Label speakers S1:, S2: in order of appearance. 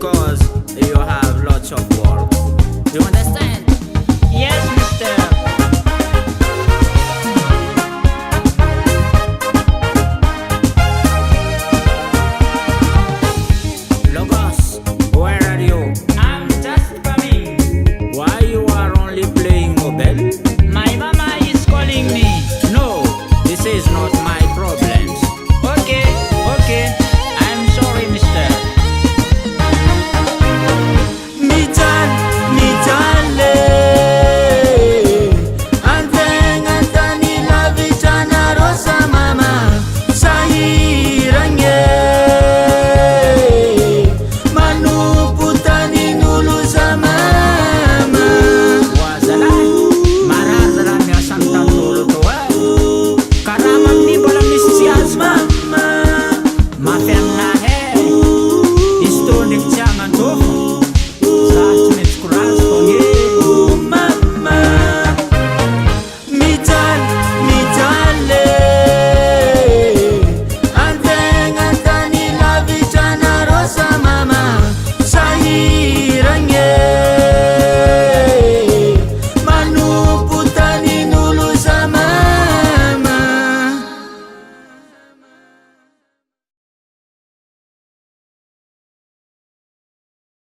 S1: because you have lots of work. You understand?
S2: Yes, mister.
S1: Logos, where are you?
S2: I'm just coming.
S1: Why you are only playing mobile?
S2: My mama is calling me.
S1: No, this is not my problems.
S2: Okay, okay. I'm sorry, mister.
S3: Mitale Anteng-antani lavitana rosa mama Sahirange Manuputani nulu sa mama
S1: Wazalah, marazalah niya santang tulo to Karamang ni balang misiasma
S3: Mama
S1: Mafia na he Isto ni jangan to